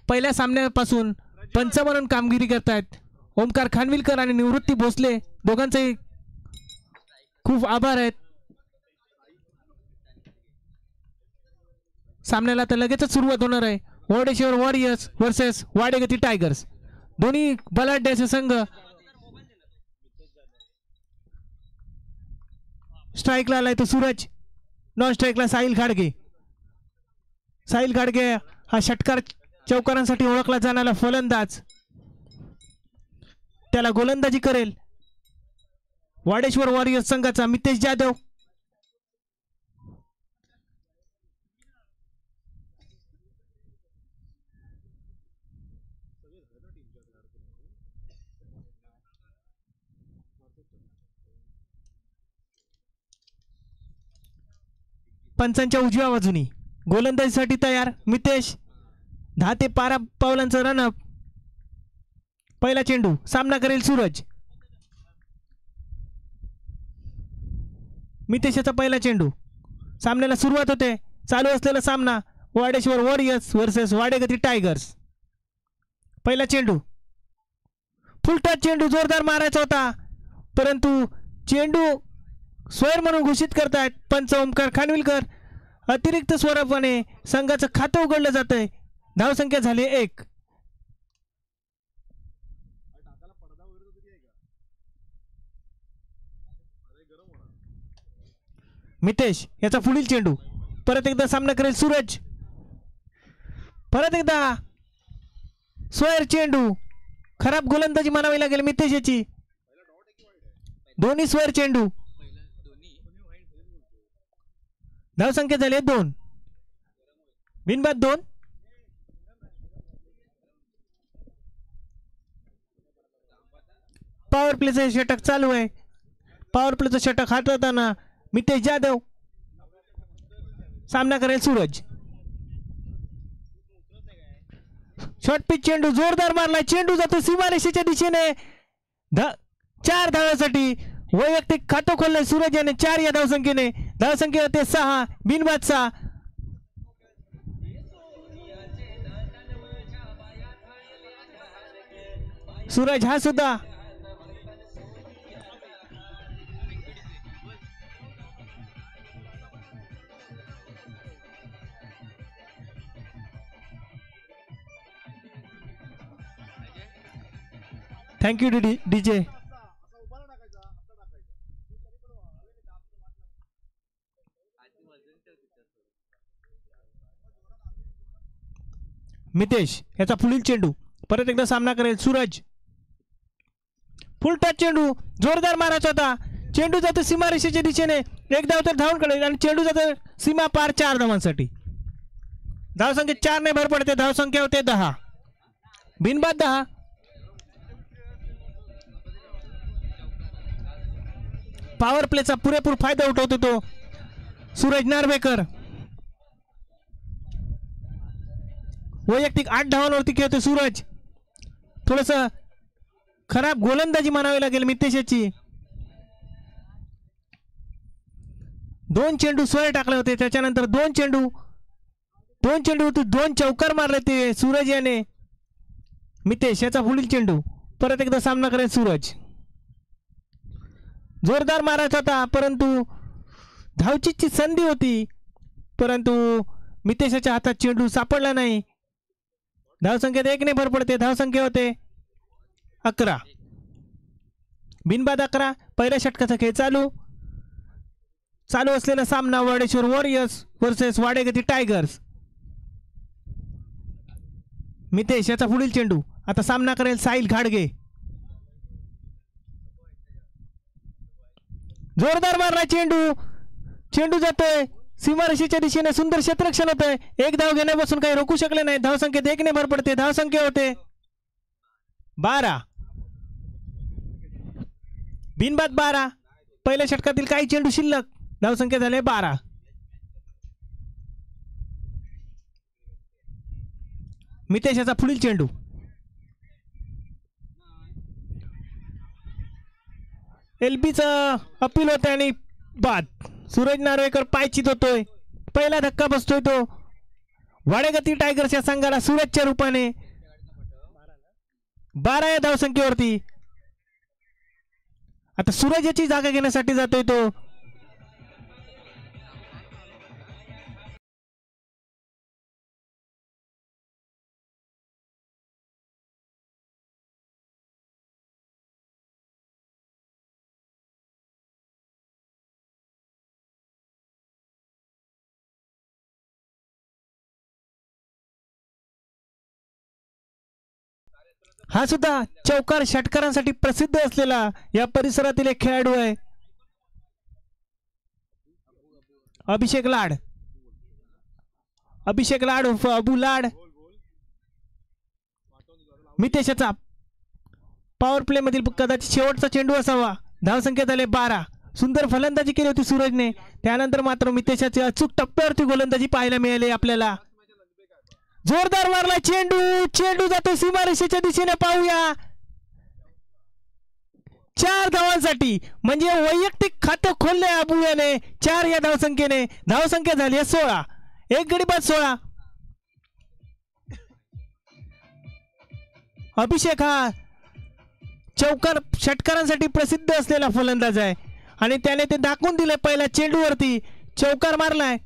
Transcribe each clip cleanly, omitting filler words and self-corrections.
पहिल्या सामन्यापासून पंच म्हणून कामगिरी करतायत ओमकार खानविलकर आणि निवृत्ती भोसले, दोघांचे खूप आभार आहेत. सामन्याला तर लगेचच सुरुवात होणार आहे. Vadeshwar warriors versus Wadegati tigers, दोन्ही बलाढ्य असे संघ. स्ट्राईकला आलाय तो सूरज, नॉन स्ट्राईकला साहिल घाडगे. साहिल घाडगे हा षटकार चौकारांसाठी ओळखला जाणारा फलंदाज, त्याला गोलंदाजी करेल वाडेश्वर वॉरियर्स संघाचा मितेश जाधव. पंचांच्या उजव्या बाजूनी गोलंदाजीसाठी तयार मितेश. 10 ते 12 पावलांचं रनअप. पहिला चेंडू, सामना करेल सूरज. मितेशचा पहिला चेंडू, सामन्याला सुरुवात होते. चालू असलेला सामना Wadeshwar warriors versus Wadegati tigers. पहिला चेंडू, फुलटॉस चेंडू जोरदार मारायचा होता, परंतु चेंडू स्क्वेअर म्हणून घोषित करतायत पंच ओमकार खानविलकर. अतिरिक्त स्वरूपाने संघाचं खातं उघडलं जातंय. धावसंख्या झाली 1. मितेश याचा पुढील चेंडू, परत एकदा सामना करेल सूरज. परत एकदा स्क्वेअर चेंडू, खराब गोलंदाजी म्हणावी लागेल मितेश याची. दोन्ही स्क्वेअर चेंडू. धावसंख्या झाली 2. बिनबाद 2. पॉवर प्लेचं षटक चालू आहे. पॉवर प्लेचं षटक हाताळताना मितेश जाधव. सामना करेल सूरज. शॉर्ट पिच चेंडू जोरदार मारला, चेंडू जातो सीमारेषेच्या दिशेने. 4 धावांसाठी वैयक्तिक खातं खोललंय सूरज याने 4 या धावसंख्येने. धावसंख्या होते 6, बिनबाद 6. सूरज हा सुद्धा थँक्यू डीजे. मितेश याचा पुढील चेंडू, परत एकदा सामना करेल सूरज. फुल टच चेंडू जोरदार मारायचा होता, चेंडू जातो सीमारेषेच्या दिशेने. एक धाव तर धावून काढेल आणि चेंडू जातो सीमा पार 4 धावांसाठी. धावसंख्या 4 ने भर पडते. धावसंख्या होते 10, बिनबाद 10. पॉवर प्लेचा पुरेपूर फायदा उठवतो तो सूरज नार्वेकर. वैयक्तिक 8 धावांवरती खेळतो सूरज. थोडस खराब गोलंदाजी म्हणावी लागेल मितेशची. 2 चेंडू स्क्वेअर टाकले होते, त्याच्यानंतर 2 चेंडू होते, 2 चौकार मारले ते सूरज याने. मितेश याचा पुढील चेंडू, परत एकदा सामना करेल सूरज. जोरदार मारायचा होता, परंतु धावचीची संधी होती, परंतु मितेशच्या हातात चेंडू सापडला नाही. धावसंख्येत 1 ने भर पडते. धावसंख्या होते 11, बिनबाद 11. पहिल्या षटकाचा खेळ चालू असलेला सामना Wadeshwar warriors versus Wadegati tigers. Mitesh याचा पुढील चेंडू, आता सामना करेल साहिल घाडगे. जोरदार मारला चेंडू जातोय सीमारेषेच्या दिशेने. सुंदर क्षेत्ररक्षण होतंय. 1 धाव घेण्यापासून काही रोखू शकले नाही. धावसंख्येत 1 ने भर पडते. धावसंख्या होते 12, बिनबाद 12. पहिल्या षटकातील काही चेंडू शिल्लक. धावसंख्या झाले 12. मितेश याचा पुढील चेंडू, एलबीचं अपील होतं आणि बाद. सूरज नार्वेकर पाय चित होतोय. पहिला धक्का बसतोय तो वाडेगती टायगर्स या संघाला सूरजच्या रूपाने 12 या धावसंख्येवरती. आता सूरज याची जागा घेण्यासाठी जातोय तो. हा सुद्धा चौकार षटकारांसाठी प्रसिद्ध असलेला या परिसरातील एक खेळाडू आहे. अभिषेक लाड. अभिषेक लाड उर्फ अबू लाड. मितेशचा पॉवर प्ले मधील कदाचित शेवटचा चेंडू असावा. धावसंख्या झाले 12. सुंदर फलंदाजी केली होती सूरजने. त्यानंतर मात्र मितेशची अचूक टप्प्यावरती गोलंदाजी पाहायला मिळाली आपल्याला. जोरदार मारला चेंडू. चेंडू जातो सीमारेषेच्या दिशेने. पाहूया 4 धावांसाठी म्हणजे वैयक्तिक खातं खोलले अबू याने 4 या धावसंख्येने. धावसंख्या झाली आहे 16. एक गडी बाद 16. अभिषेक हा चौकार षटकारांसाठी प्रसिद्ध असलेला फलंदाज आहे आणि त्याने ते दाखवून दिले. पहिल्या चेंडूवरती चौकार मारलाय.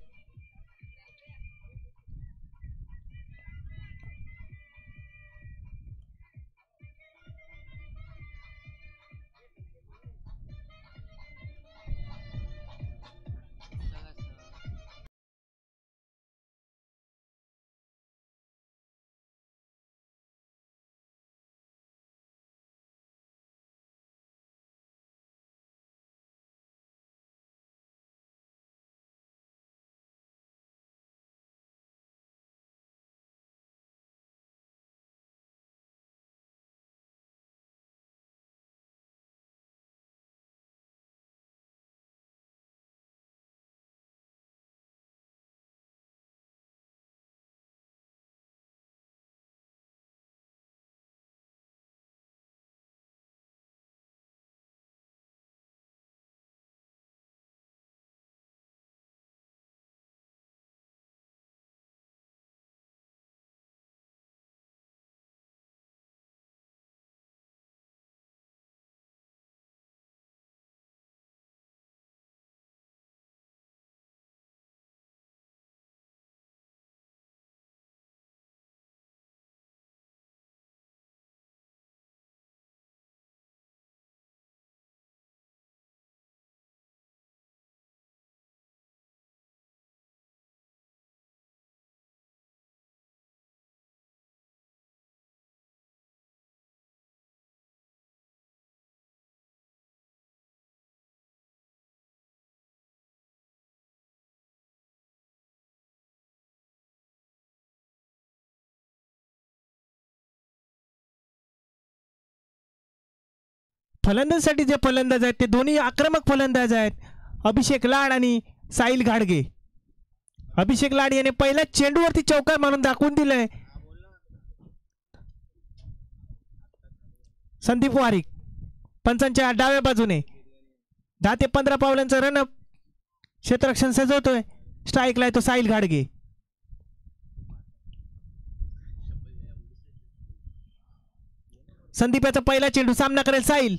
फलंदाजीसाठी जे फलंदाज आहेत ते दोन्ही आक्रमक फलंदाज आहेत. अभिषेक लाड आणि साहिल घाडगे. अभिषेक लाड याने पहिल्या चेंडूवरती चौकार मारून दाखवून दिलंय. संदीप वारिक पंचांच्या डाव्या बाजूने 10 ते 15 पावलांचं रनअप क्षेत्ररक्षण सजवतोय. स्ट्राईकला आहे तो साहिल घाडगे. संदीप याचा पहिला चेंडू. सामना करेल साहिल.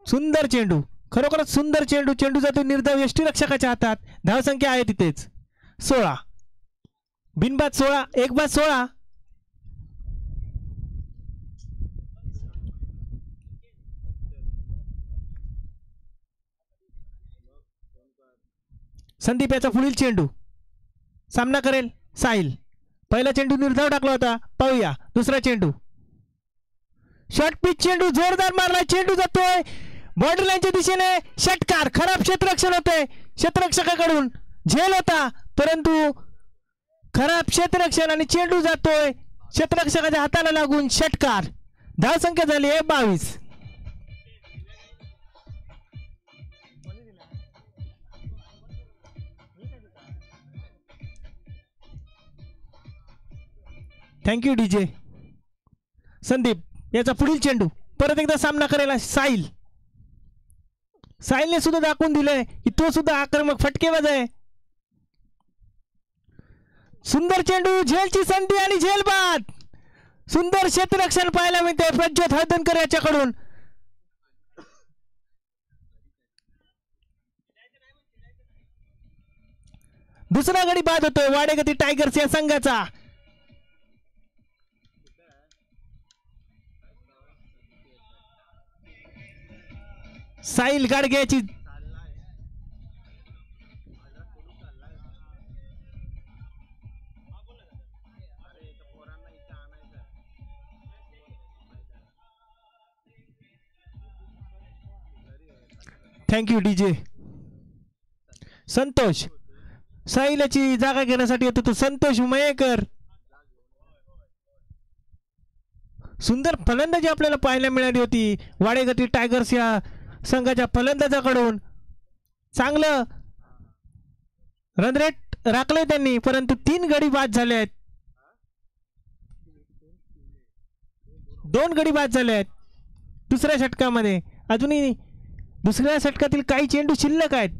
सुंदर चेंडू. खरोखरच सुंदर चेंडू. चेंडू जातो निर्धाव यष्टीरक्षकाच्या हातात. धावसंख्या आहे तिथेच 16. बिनबाद 16. एक बाद 16. संदीप याचा पुढील चेंडू. सामना करेल साहिल. पहिला चेंडू निर्धाव टाकला होता. पाहूया दुसरा चेंडू. शॉर्ट पिच चेंडू. जोरदार मारला. चेंडू जातोय बॉर्डर लाईनच्या दिशेने. षटकार. खराब क्षेत्ररक्षण होते क्षेत्ररक्षकाकडून. झेल होता परंतु खराब क्षेत्ररक्षण आणि चेंडू जातोय क्षेत्ररक्षकाच्या हाताला लागून. षटकार. धावसंख्या झाली आहे 22. Thank you DJ. संदीप याचा पुढील चेंडू. परत एकदा सामना करेल साहिल. साहिलने सुद्धा दाखवून दिलंय की तो सुद्धा आक्रमक फटकेबाज आहे. सुंदर चेंडू, झेलची संधी आणि झेल बाद. सुंदर क्षेत्ररक्षण पाहायला मिळते प्रज्योत हळदणकर याच्याकडून. दुसरा गडी बाद होतोय वाडेगती टायगर्स या संघाचा. साहिल गाडग्याची थँक्यू डीजे. संतोष साहिलाची जागा घेण्यासाठी येतो तो संतोष मयेकर. सुंदर फलंदाजी आपल्याला पाहायला मिळाली होती वाडेगती टायगर्स या संघाच्या फलंदाजाकडून. चांगलं रन रेट राखले त्यांनी, परंतु 3 गडी बाद झाले आहेत. 2 गडी बाद झाले आहेत दुसऱ्या षटकामध्ये. अजूनही दुसऱ्या षटकातील काही चेंडू शिल्लक आहेत.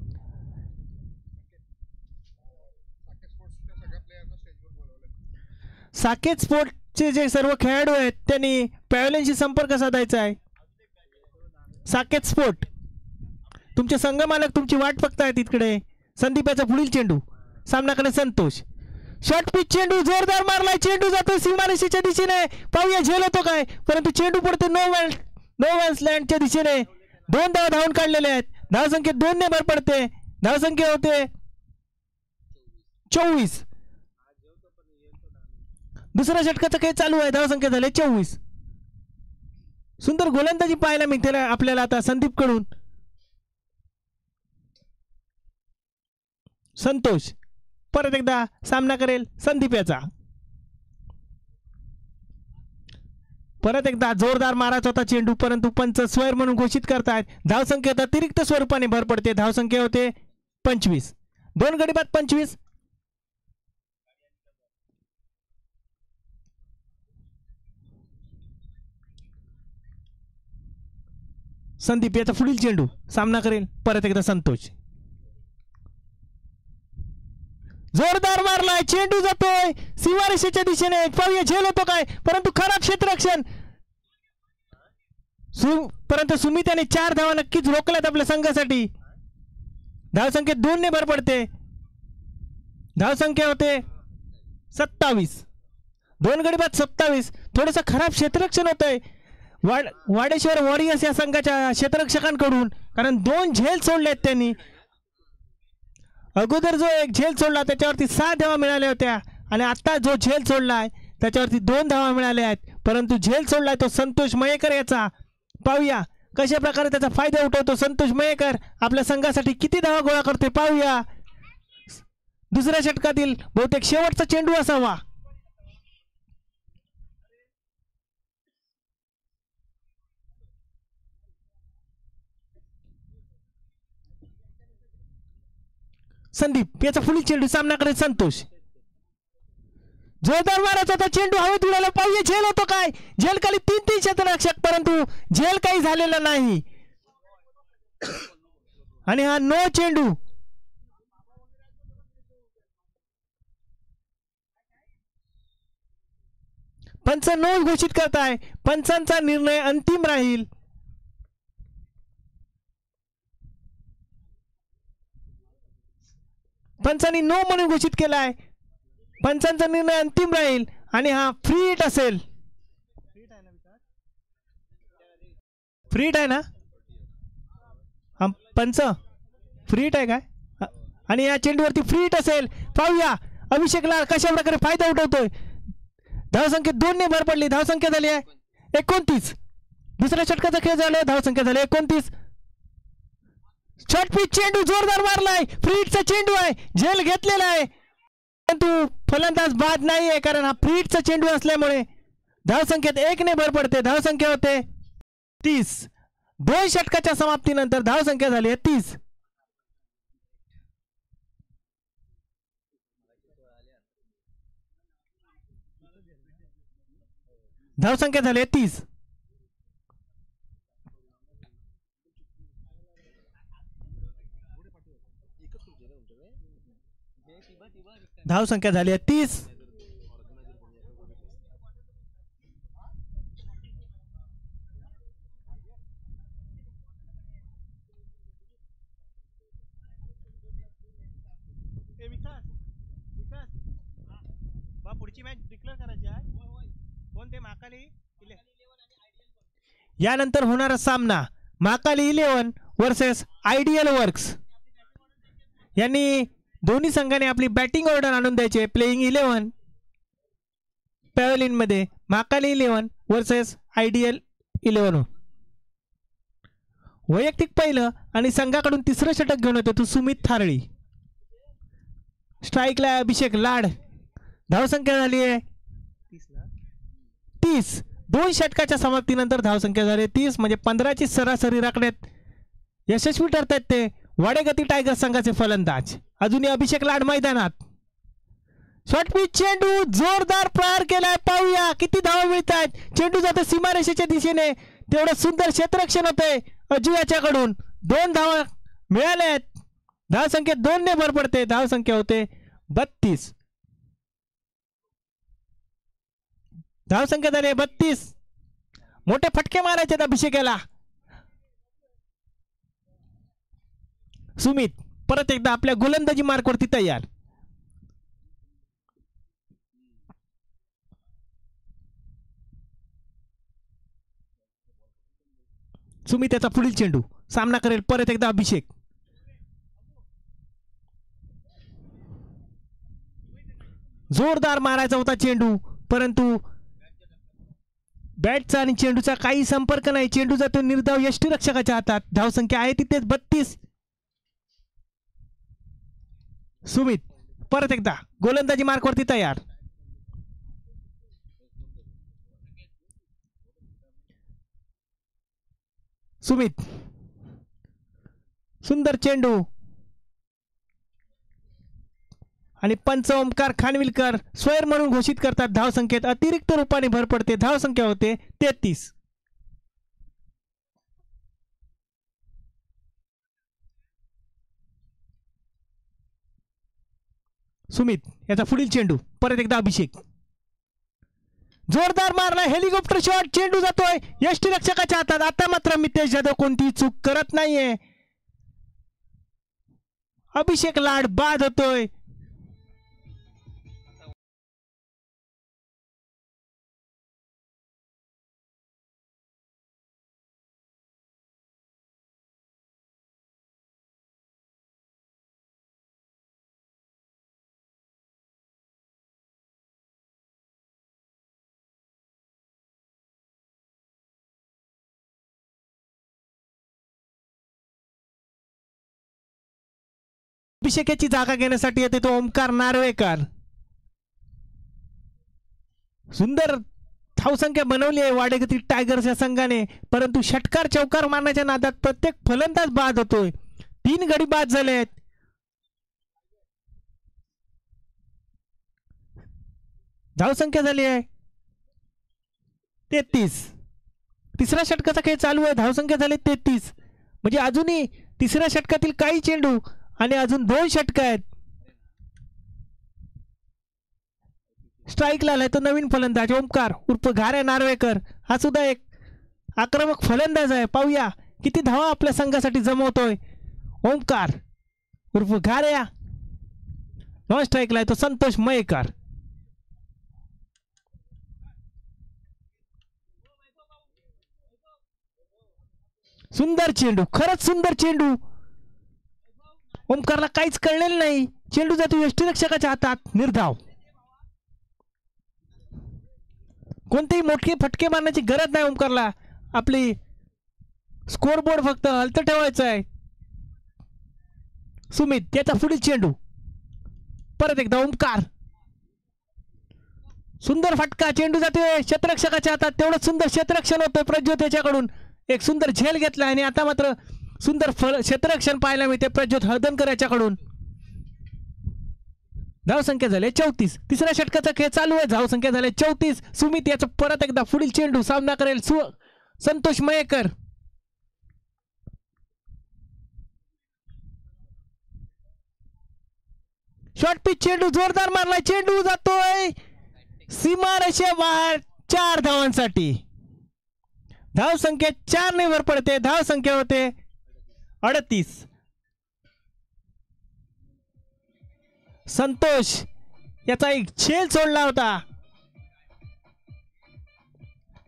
साकेत स्पोर्टचे जे सर्व खेळाडू आहेत त्यांनी पॅव्हलियनशी संपर्क साधायचा आहे. साकेत स्पोर्ट तुमचे संघ मालक तुमची वाट बघतायत. इकडे संदीप याचा पुढील चेंडू, सामनाकडे संतोष. शॉर्ट पिच चेंडू जोरदार मारलाय, चेंडू जातो सीमारेषेच्या दिशेने. पाहूया झेल होतो काय, परंतु चेंडू पडतो नो वॅन्स लँडच्या दिशेने. 2 धावा धावून काढलेले आहेत. धावसंख्या 2 ने भर पडते. धावसंख्या होते 24. दुसऱ्या षटकाचा खेळ चालू आहे. धावसंख्या झाले 24. सुंदर गोलंदाजी पाहायला मिळते आपल्याला आता संदीप कडून. संतोष परत एकदा सामना करेल संदीप याचा. परत एकदा जोरदार मारायचा होता चेंडू, परंतु पंच स्वैर म्हणून घोषित करतायत. धावसंख्येत अतिरिक्त स्वरूपाने भर पडते. धावसंख्या होते 25. 2 गडी बाद 25. संदीप याचा पुढील चेंडू, सामना करेल परत एकदा संतोष. जोरदार मारलाय, चेंडू जातोय सीमारेषेच्या दिशेने. पाहूया झेल होतो काय, परंतु खराब क्षेत्ररक्षण. परंतु सुमित याने 4 धावा नक्कीच रोखल्यात आपल्या संघासाठी. धावसंख्येत 2 ने भर पडते. धावसंख्या होते 27. 2 गडी बाद 27. थोडंसं खराब क्षेत्ररक्षण होतंय वाडेश्वर वॉरियर्स या संघाच्या क्षेत्ररक्षकांकडून, कारण 2 झेल सोडलेत त्यांनी. अगोदर जो एक झेल सोडला त्याच्यावरती 6 धावा मिळाल्या होत्या आणि आता जो झेल सोडलाय त्याच्यावरती 2 धावा मिळाल्या आहेत. परंतु झेल सोडलाय तो संतोष मयेकर याचा. पाहूया कशा प्रकारे त्याचा फायदा उठवतो संतोष मयेकर. आपल्या संघासाठी किती धावा गोळा करतोय पाहूया. दुसऱ्या षटकातील बहुतेक शेवटचा चेंडू असावा. संदीप याचा पुढील चेंडू, सामनाकडे संतोष. जोरदार मारायचा होता चेंडू, हवेत उडाला. पाहूया झेल होतो काय. झेल खाली 3 क्षेत्ररक्षक, परंतु झेल काही झालेला नाही आणि हा नो चेंडू. पंच नो घोषित करताय. पंचांचा निर्णय अंतिम राहील. पंचांनी नो म्हणून घोषित केलाय. पंचांचा निर्णय अंतिम राहील आणि हा फ्री हिट असेल. फ्री हिट आहे ना हा पंच, फ्री हिट आहे काय, आणि या चेंडूवरती फ्री हिट असेल. पाहूया अभिषेक लाल कशा प्रकारे फायदा उठवतोय. धावसंख्या 2 ने भर पडली. धावसंख्या झाली आहे 29. दुसऱ्या षटकाचा खेळ झाला. धावसंख्या झाली 29. शॉर्ट पिच चेंडू जोरदार मारलाय. फ्री हिटचा चेंडू आहे, झेल घेतलेला आहे, परंतु फलंदाज बाद नाही आहे, कारण हा फ्री हिटचा चेंडू असल्यामुळे धावसंख्येत 1 ने भर पडते. धावसंख्या होते 30. 2 षटकाच्या समाप्तीनंतर धावसंख्या झाली आहे 30. धावसंख्या झाली 30. धावसंख्या झाली आहे 30. पुढची मॅच डिक्लेअर करायची आहे. कोणते महाकाली यानंतर होणारा सामना महाकाली 11 वर्सेस आयडियल वर्क्स. यांनी दोन्ही संघाने आपली बॅटिंग ऑर्डर आणून द्यायचे. प्लेइंग 11 पॅव्हलियन मध्ये महाकाली 11 वर्सेस आयडियल 11. वैयक्तिक पहिलं आणि संघाकडून तिसरं षटक घेऊन येतो तो सुमित थारळी. स्ट्राईकला अभिषेक लाड. धावसंख्या झाली आहे 30. 2 षटकाच्या समाप्तीनंतर धावसंख्या झाली 30 म्हणजे 15ची सरासरी राखण्यात यशस्वी ठरतात ते वाडेगती टायगर संघाचे फलंदाज. अजूनही अभिषेक लाड मैदानात. शॉर्ट पिच चेंडू जोरदार प्रहार केलाय. पाहूया किती धावा मिळतात. चेंडू जातो सीमारेषेच्या दिशेने. तेवढं सुंदर क्षेत्ररक्षण होतंय अजू याच्याकडून. 2 धावा मिळाल्या आहेत. धावसंख्येत 2 ने भर पडते. धावसंख्या होते 32. धावसंख्या झाली 32. मोठे फटके मारायचे अभिषेकाला. सुमित परत एकदा आपल्या गोलंदाजी मार्कवरती तयार. सुमित त्याचा पुढील चेंडू सामना करेल परत एकदा अभिषेक. जोरदार मारायचा होता चेंडू परंतु बॅटचा आणि चेंडूचा काही संपर्क नाही. चेंडू जातो निर्धाव यष्टीरक्षकाच्या हातात. धावसंख्या आहे तिथेच 32. सुमित परत एकदा गोलंदाजी मार्कवरती तयार. सुमित सुंदर चेंडू आणि पंच ओमकार खानविलकर स्वैर म्हणून घोषित करतात. धावसंख्येत अतिरिक्त रूपाने भर पडते. धावसंख्या होते 33. सुमित याचा पुढील चेंडू परत एकदा अभिषेक. जोरदार मारला हेलिकॉप्टर शॉट. चेंडू जातोय यष्टीरक्षकाच्या हातात. आता मात्र मितेश जाधव कोणतीही चूक करत नाहीये. अभिषेक लाड बाद होतोय. अभिषेकाची जागा घेण्यासाठी येते तो ओमकार नार्वेकर. सुंदर धावसंख्या बनवली आहे वाडेगती टायगर्स या संघाने परंतु षटकार चौकार मारण्याच्या नादात प्रत्येक फलंदाज बाद होतोय. 3 गडी बाद झाले आहेत. धावसंख्या झाली आहे 33. तिसऱ्या षटकाचा खेळ चालू आहे. धावसंख्या झाली 33 म्हणजे अजूनही तिसऱ्या षटकातील काही चेंडू आणि अजून 2 षटक आहेत. स्ट्राईकला आलाय तो नवीन फलंदाज ओमकार उर्फ घाऱ्या नार्वेकर. हा सुद्धा एक आक्रमक फलंदाज आहे. पाहूया किती धावा आपल्या संघासाठी जमवतोय ओमकार उर्फ घाऱ्या. नॉन स्ट्राईकला आहे तो संतोष मयेकर. सुंदर चेंडू खरंच सुंदर चेंडू. ओमकारला काहीच कळलेलं नाही. चेंडू जातो यष्टीरक्षकाच्या हातात. निर्धाव. कोणतेही मोठे फटके मारण्याची गरज नाही ओमकारला. आपली स्कोरबोर्ड फक्त हलत ठेवायचं आहे. सुमित त्याचा पुढील चेंडू परत एकदा ओमकार. सुंदर फटका. चेंडू जातोय क्षेत्ररक्षकाच्या हातात. तेवढं सुंदर क्षेत्ररक्षण होतंय प्रज्योत याच्याकडून. एक सुंदर झेल घेतला आणि आता मात्र सुंदर क्षेत्ररक्षण पाहायला मिळते प्रज्योत हळदणकर याच्याकडून. धावसंख्या झाली 34. तिसऱ्या षटकाचा खेळ चालू आहे. धावसंख्या झाली 34. सुमित याचा परत एकदा पुढील चेंडू सामना करेल संतोष मयेकर. शॉर्ट पिच चेंडू जोरदार मारलाय, चेंडू जातोय सीमारेषेबाहेर 4 धावांसाठी. धाव संख्या 4 ने वर पडते. धाव संख्या होते 38. संतोष याचा एक झेल सोडला होता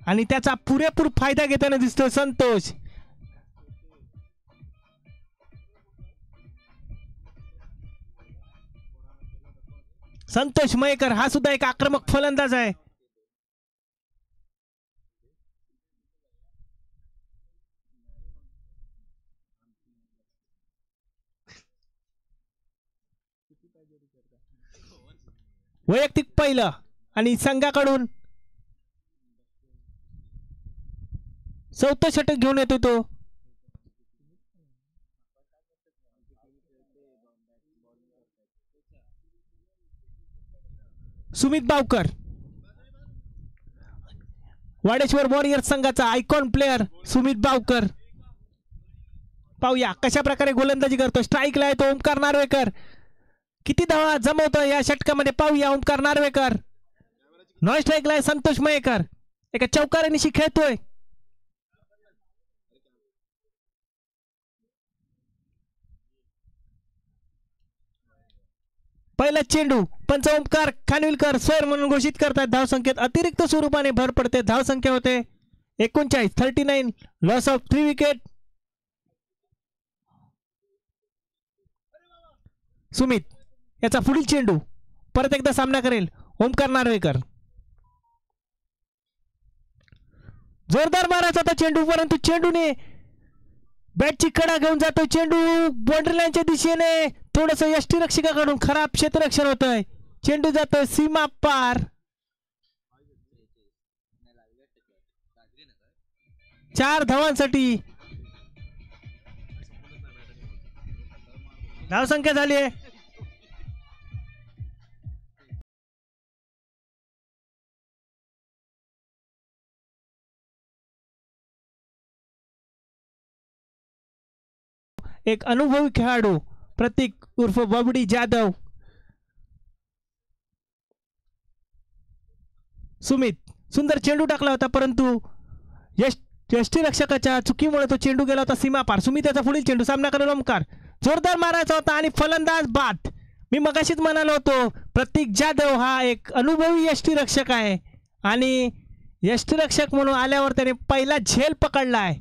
आणि त्याचा पुरेपूर फायदा घेताना दिसतोय संतोष. संतोष मयेकर हा सुद्धा एक आक्रमक फलंदाज आहे. वैयक्तिक पहिलं आणि संघाकडून 4थं षटक घेऊन येतो तो. सुमित बावकर वाडेश्वर वॉरियर्स संघाचा आयकॉन प्लेयर सुमित बावकर. पाहूया कशा प्रकारे गोलंदाजी करतो. स्ट्राईकला येतो ओमकार नार्वेकर. किती धावा जमवतो या षटकामध्ये पाहूया ओमकार नार्वेकर. नॉन स्ट्राईकला आहे संतोष मयेकर. एका चौकारानिशी खेळतोय. पहिला चेंडू पंच ओमकार खानविलकर स्वर म्हणून घोषित करतात. धावसंख्येत अतिरिक्त स्वरूपाने भर पडते. धावसंख्या होते 39. 39. Loss of 3 wicket. सुमित याचा पुढील चेंडू परत एकदा सामना करेल ओमकार नार्वेकर. जोरदार मारायचा होता चेंडू परंतु चेंडूने बॅटची कडा घेऊन जातो. चेंडू बाउंड्री लाईनच्या दिशेने थोडस यष्टीरक्षकाकडून खराब क्षेत्ररक्षण होतंय. चेंडू जातोय सीमा पार. 4 धावांसाठी धावसंख्या झाली आहे. एक अनुभवी खेळाडू प्रतीक उर्फ बबडी जाधव. सुमित सुंदर चेंडू टाकला होता परंतु यष्टीरक्षकाच्या चुकीमुळे तो चेंडू गेला होता सीमा पार. सुमित याचा पुढील चेंडू सामना करेल ओमकार. जोरदार मारायचा होता आणि फलंदाज बाद. मी मगाशीच म्हणालो होतो प्रतीक जाधव हा एक अनुभवी यष्टीरक्षक आहे आणि यष्टीरक्षक म्हणून आल्यावर त्याने पहिला झेल पकडलाय.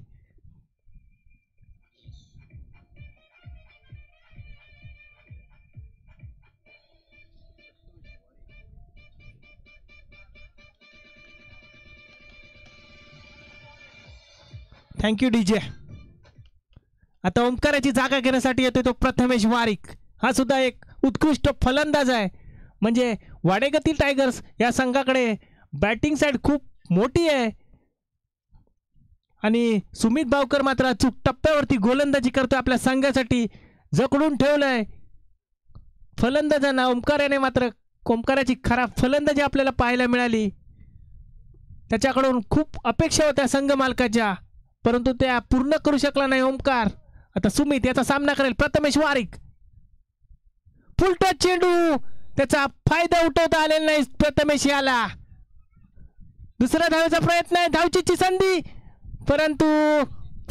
Thank you DJ. आता ओमकाराची जागा घेण्यासाठी येतो तो प्रथमेश वारिक. हा सुद्धा एक उत्कृष्ट फलंदाज आहे. म्हणजे वाडेगतील टायगर्स या संघाकडे बॅटिंग साईड खूप मोठी आहे आणि सुमित बावकर मात्र अचूक टप्प्यावरती गोलंदाजी करतो. आपल्या संघासाठी जकडून ठेवलंय फलंदाजांना. ओमकाराने मात्र ओमकाराची खराब फलंदाजी आपल्याला पाहायला मिळाली. त्याच्याकडून खूप अपेक्षा होत्या संघ मालकाच्या परंतु त्या पूर्ण करू शकला नाही ओमकार. आता सुमित याचा सामना करेल प्रथमेश वारिक. फुलटॉस चेंडू त्याचा फायदा उठवता आलेला नाही प्रथमेश याला. दुसरा धावेचा प्रयत्न आहे. धावचीची संधी परंतु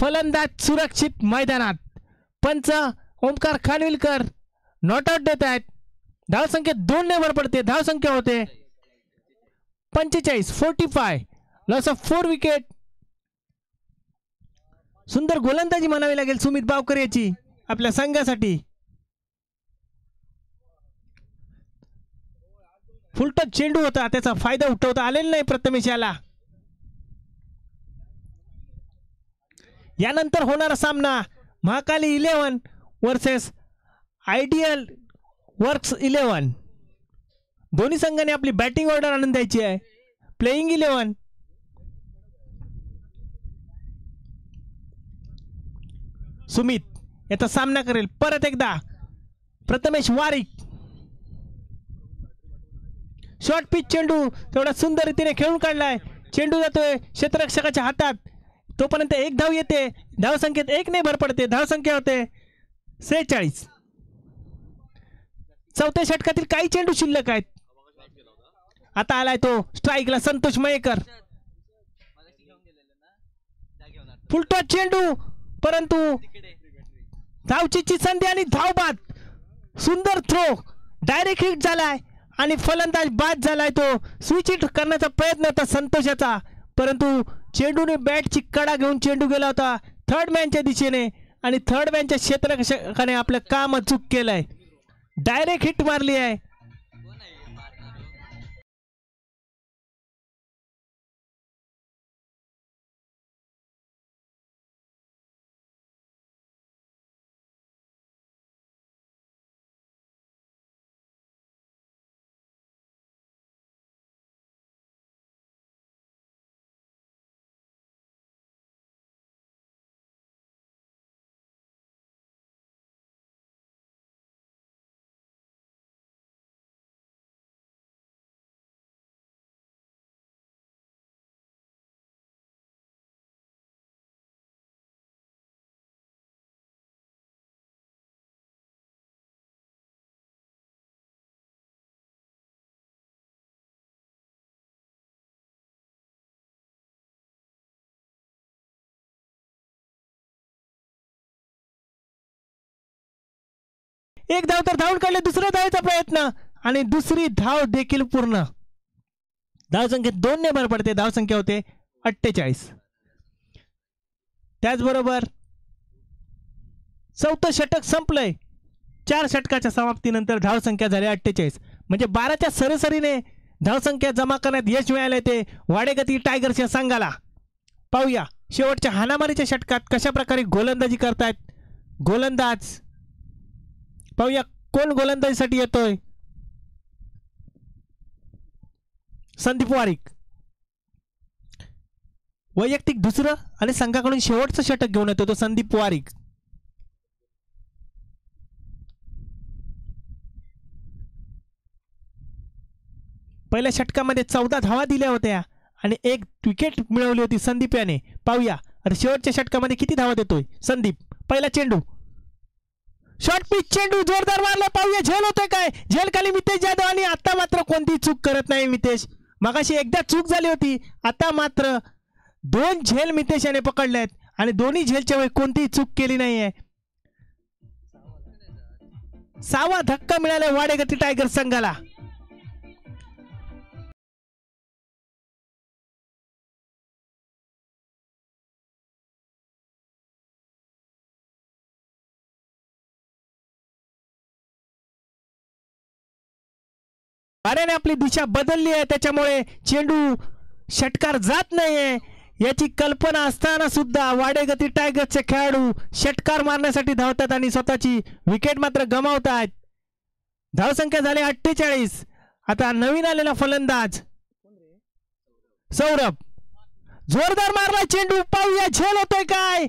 फलंदाज सुरक्षित मैदानात. पंच ओमकार खानविलकर नॉट आउट देत आहेत. धावसंख्या 2 ने वर पडते. धावसंख्या होते 45. 45. Loss of 4 wicket. सुंदर गोलंदाजी म्हणावी लागेल सुमित बावकर याची आपल्या संघासाठी. फुलटॉस चेंडू होता त्याचा फायदा उठवता आलेला नाही प्रथमेश याला. यानंतर होणारा सामना महाकाली 11 वर्सेस आयडियल वर्क्स 11. दोन्ही संघाने आपली बॅटिंग ऑर्डर आणून द्यायची आहे. प्लेइंग 11. सुमित याचा सामना करेल परत एकदा प्रथमेश वारिक. शॉर्ट पिच चेंडू तेवढा सुंदर रीतीने खेळून काढलाय. चेंडू जातोय क्षेत्ररक्षकाच्या हातात. तोपर्यंत 1 धाव येते. धावसंख्येत 1 ने भर पडते. धावसंख्या होते 46. चौथ्या षटकातील काही चेंडू शिल्लक आहेत. आता आलाय तो स्ट्राईकला संतोष मयेकर. फुलटॉस चेंडू परंतु धावचीची संधी आणि धाव बाद. सुंदर थ्रो डायरेक्ट हिट झालाय आणि फलंदाज बाद झालाय. तो स्विच हिट करण्याचा प्रयत्न होता संतोषाचा परंतु चेंडूने बॅटची कडा घेऊन चेंडू गेला होता थर्ड मॅनच्या दिशेने आणि थर्ड मॅनच्या क्षेत्ररक्षकाने आपलं काम चूक केलंय. डायरेक्ट हिट मारली आहे. एक धाव तर धावून काढले. दुसऱ्या धावेचा प्रयत्न आणि दुसरी धाव देखील पूर्ण. धावसंख्येत 2 ने भर पडते. धावसंख्या होते 48. त्याचबरोबर चौथं षटक संपलंय. 4 षटकाच्या समाप्तीनंतर धावसंख्या झाली 48. म्हणजे 12च्या सरासरीने धावसंख्या जमा करण्यात यश मिळाले ते वाडेगती टायगर्सच्या संघाला. पाहूया शेवटच्या हाणामारीच्या षटकात कशा प्रकारे गोलंदाजी करतायत गोलंदाज. पाहूया कोण गोलंदाजीसाठी येतोय. संदीप वारिक वैयक्तिक दुसरं आणि संघाकडून शेवटचं षटक घेऊन येतो तो संदीप वारिक. पहिल्या षटकामध्ये 14 धावा दिल्या होत्या आणि 1 विकेट मिळवली होती संदीप याने. पाहूया आता शेवटच्या षटकामध्ये किती धावा देतोय संदीप. पहिला चेंडू शॉर्ट पिच चेंडू जोरदार मारला. पाहूया झेल होतोय काय. झेल खाली मितेश जाधव आणि आता मात्र कोणती चूक करत नाही मितेश. मगाशी एकदा चूक झाली होती आता मात्र 2 झेल मितेश याने पकडल्यात आणि दोन्ही झेलच्या वेळी कोणतीही चूक केली नाहीये. 6वा धक्का मिळाला वाडेगती टायगर्स संघाला. वाऱ्याने आपली दिशा बदलली आहे त्याच्यामुळे चेंडू षटकार जात नाहीये याची कल्पना असताना सुद्धा वाडेगती टायगर्सचे खेळाडू षटकार मारण्यासाठी धावतात आणि स्वतःची विकेट मात्र गमावतात. धावसंख्या झाली 48. आता नवीन आलेला फलंदाज सौरभ जोरदार मारला चेंडू. पाहूया झेल होतोय काय.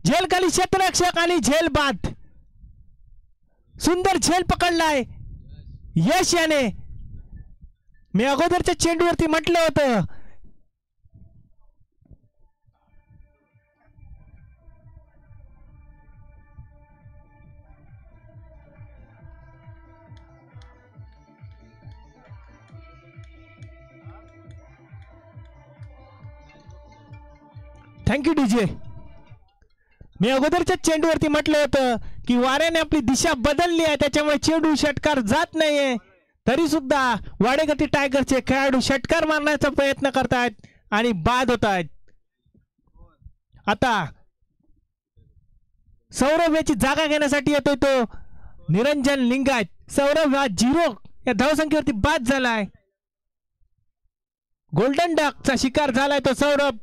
झेल खाली क्षेत्ररक्षक आणि झेल बाद. सुंदर झेल पकडलाय यश याने. मी अगोदरच्या चेंडूवरती म्हटलं होतं थँक्यू डीजे. मी अगोदरच्या चेंडूवरती म्हटलं होतं की वाऱ्याने आपली दिशा बदलली आहे त्याच्यामुळे चेंडू षटकार जात नाहीये. तरी सुद्धा वाडेगती टायगरचे खेळाडू षटकार मारण्याचा प्रयत्न करतायत आणि बाद होत आहेत. आता सौरभ याची जागा घेण्यासाठी येतोय तो निरंजन लिंगायत. सौरभ हा 0 या धावसंख्येवरती बाद झालाय. गोल्डन डकचा शिकार झालाय तो सौरभ.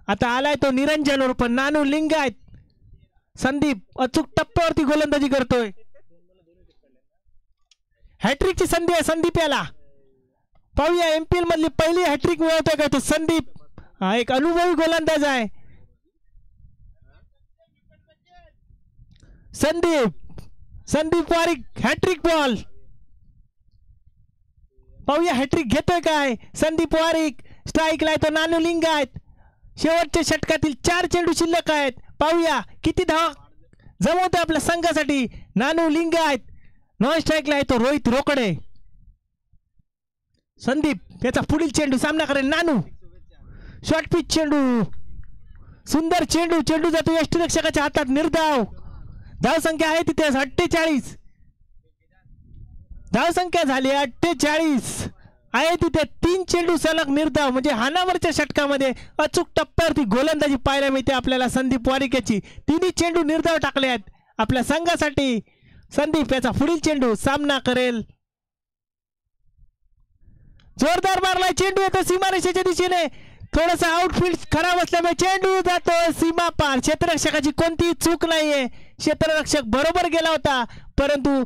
आता आलाय तो निरंजन उर्फ नानू लिंगायत. संदीप अचूक टप्प्यावरती गोलंदाजी करतोय. हॅट्रिकची संधी आहे संदीप याला. पाहूया एमपीएल मधली पहिली हॅट्रिक मिळवतोय का तो संदीप. हा एक अनुभवी गोलंदाज आहे संदीप वारिक. Hattrick ball. पाहूया हॅट्रिक घेतोय काय संदीप वारिक. स्ट्राईकला तो नानू लिंगायत. शेवटच्या षटकातील 4 चेंडू शिल्लक आहेत. पाहूया किती धावा जमवतोय आपल्या संघासाठी नानू लिंगायत. नॉन स्ट्राईकला आहे तो रोहित रोकडे. संदीप त्याचा पुढील चेंडू सामना करेल नानू. शॉर्ट पिच चेंडू, सुंदर चेंडू, चेंडू जातो यष्टीरक्षकाच्या हातात, निर्धाव. धावसंख्या आहे तिथे 48. धावसंख्या झाली 48 आहे तिथे. 3 चेंडू सलग निर्धाव, म्हणजे हानावरच्या षटकामध्ये अचूक टप्प्यावरती गोलंदाजी पाहायला मिळते आपल्याला संदीप वारिक याची. 3 चेंडू निर्धाव टाकले आहेत आपल्या संघासाठी. संदीप याचा पुढील चेंडू सामना करेल. जोरदार मारलाय चेंडू, येतो सीमारेषेच्या दिशेने. थोडासा आउटफील्ड खराब असल्यामुळे चेंडू जातो सीमा पार. क्षेत्ररक्षकाची कोणतीही चूक नाहीये, क्षेत्ररक्षक बरोबर गेला होता, परंतु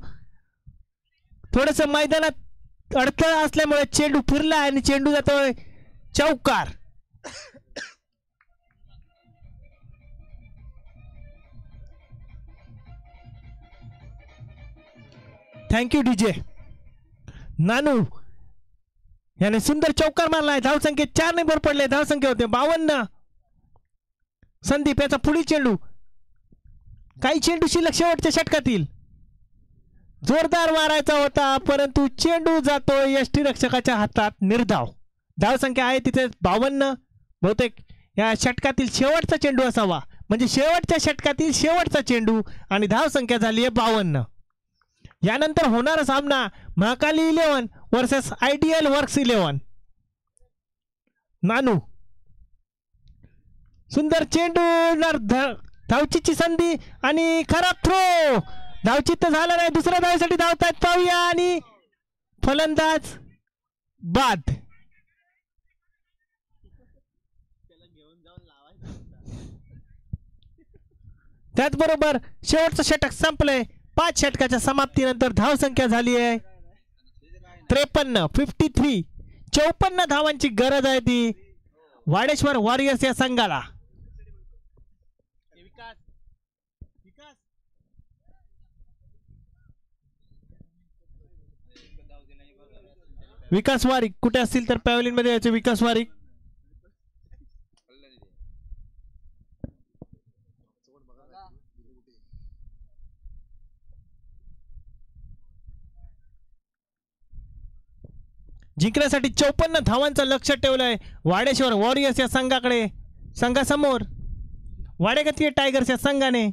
थोडस मैदानात अडथळा असल्यामुळे चेंडू फिरला आणि चेंडू जातोय चौकार. Thank you DJ. नानू याने सुंदर चौकार मारलाय. धावसंख्येत 4 भर पडले. धावसंख्या होते 52. संदीप याचा पुढील चेंडू, काही चेंडू शिल्लक शेवटच्या षटकातील. जोरदार मारायचा होता, परंतु चेंडू जातो यष्टीरक्षकाच्या हातात, निर्धाव. धावसंख्या आहे तिथे 52. बहुतेक या षटकातील शेवटचा चेंडू असावा, म्हणजे शेवटच्या षटकातील शेवटचा चेंडू, आणि धावसंख्या झाली आहे 52. यानंतर होणारा सामना महाकाली 11 वर्सेस आयडियल वर्क्स 11. नानू सुंदर चेंडू, धावचीची संधी आणि खराब थ्रो. धावचित तर झालं नाही, दुसऱ्या धावेसाठी धावतायत पाहूया, आणि फलंदाज बाद. त्याचबरोबर शेवटचं षटक संपलंय. 5 षटकाच्या समाप्तीनंतर धावसंख्या झाली आहे 53. 53 54 धावांची गरज आहे ती वाडेश्वर वॉरियर्स या संघाला. विकास वारिक कुठे असतील तर पॅव्हलियन मध्ये यायचे. विकास वारिक जिंकण्यासाठी 54 धावांचं लक्ष ठेवलंय वाडेश्वर वॉरियर्स या संघाकडे. संघासमोर वाडेगती टायगर्स या संघाने.